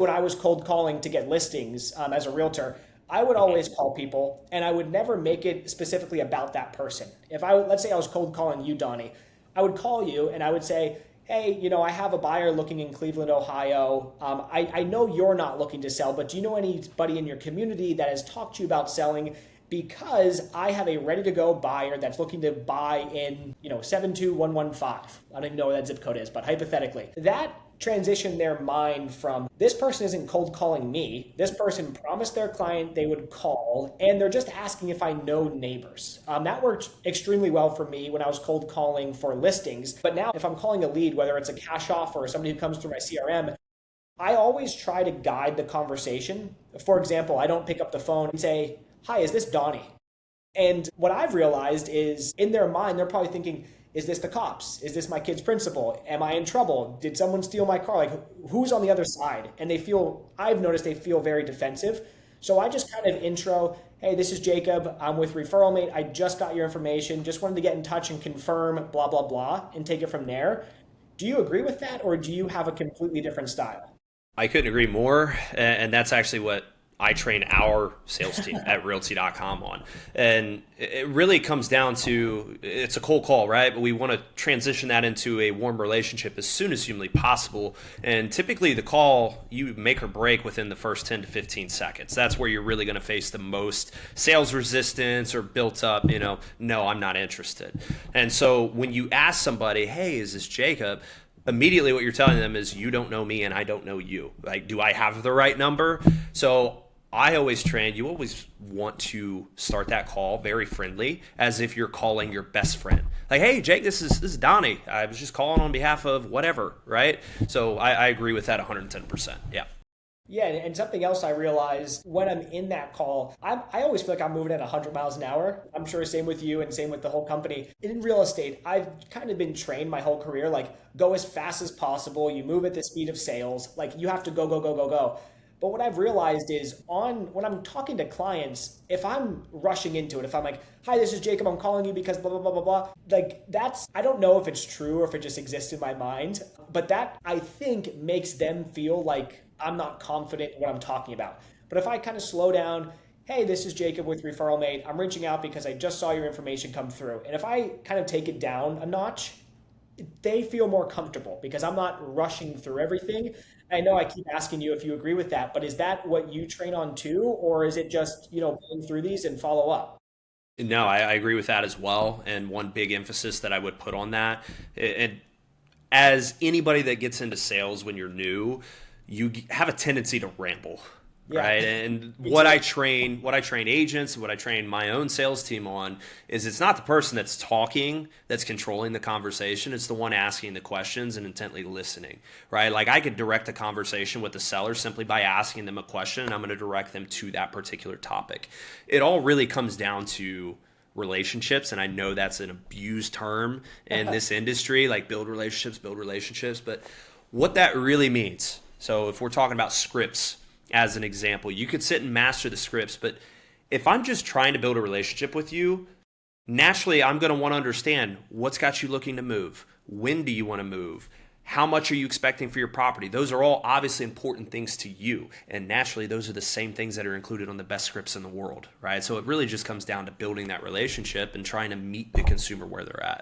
When I was cold calling to get listings as a realtor, I would always call people and I would never make it specifically about that person. If I, let's say I was cold calling you, Donnie, I would call you and I would say, hey, I have a buyer looking in Cleveland, Ohio. I know you're not looking to sell, but do you know anybody in your community that has talked to you about selling? Because I have a ready to go buyer that's looking to buy in, 72115. I don't even know what that zip code is, but hypothetically, that transition their mind from this person isn't cold calling me. This person promised their client they would call, and they're just asking if I know neighbors. That worked extremely well for me when I was cold calling for listings. But now, if I'm calling a lead, whether it's a cash offer or somebody who comes through my CRM, I always try to guide the conversation. For example, I don't pick up the phone and say, hi, is this Donnie? And what I've realized is in their mind, they're probably thinking, is this the cops? Is this my kid's principal? Am I in trouble? Did someone steal my car? Like, who's on the other side? And I've noticed they feel very defensive. So I just kind of intro, hey, this is Jacob. I'm with Referral Mate. I just got your information. Just wanted to get in touch and confirm, blah, blah, blah, and take it from there. Do you agree with that, or do you have a completely different style? I couldn't agree more. And that's actually what I train our sales team at realty.com on. And it really comes down to, it's a cold call, right? But we want to transition that into a warm relationship as soon as humanly possible. And typically the call, you make or break within the first 10 to 15 seconds. That's where you're really going to face the most sales resistance or built up, no, I'm not interested. And so when you ask somebody, hey, is this Jacob? Immediately what you're telling them is, you don't know me and I don't know you. Like, do I have the right number? So I always train, you always want to start that call very friendly, as if you're calling your best friend. Like, hey, Jake, this is Donnie. I was just calling on behalf of whatever, right? So I agree with that 110%. Yeah. Yeah, and something else I realized when I'm in that call, I always feel like I'm moving at 100 miles an hour. I'm sure same with you and same with the whole company. In real estate, I've kind of been trained my whole career, like, go as fast as possible. You move at the speed of sales. Like, you have to go, go, go, go, go. But what I've realized is when I'm talking to clients, if I'm rushing into it, if I'm like, hi, this is Jacob, I'm calling you because blah, blah, blah, blah, blah, like I don't know if it's true or if it just exists in my mind, but that I think makes them feel like I'm not confident in what I'm talking about. But if I kind of slow down, hey, this is Jacob with Referral Mate, I'm reaching out because I just saw your information come through. And if I kind of take it down a notch, they feel more comfortable because I'm not rushing through everything. I know I keep asking you if you agree with that, but is that what you train on too? Or is it just, going through these and follow up? No, I agree with that as well. And one big emphasis that I would put on that, and as anybody that gets into sales when you're new, you have a tendency to ramble. Yeah. Right. And what I train agents, what I train my own sales team on is, it's not the person that's talking that's controlling the conversation. It's the one asking the questions and intently listening. Right. Like, I could direct a conversation with the seller simply by asking them a question, and I'm going to direct them to that particular topic. It all really comes down to relationships. And I know that's an abused term in this industry, like build relationships. But what that really means. So if we're talking about scripts, as an example, you could sit and master the scripts, but if I'm just trying to build a relationship with you, naturally I'm going to want to understand what's got you looking to move. When do you want to move? How much are you expecting for your property? Those are all obviously important things to you. And naturally, those are the same things that are included on the best scripts in the world, right? So it really just comes down to building that relationship and trying to meet the consumer where they're at.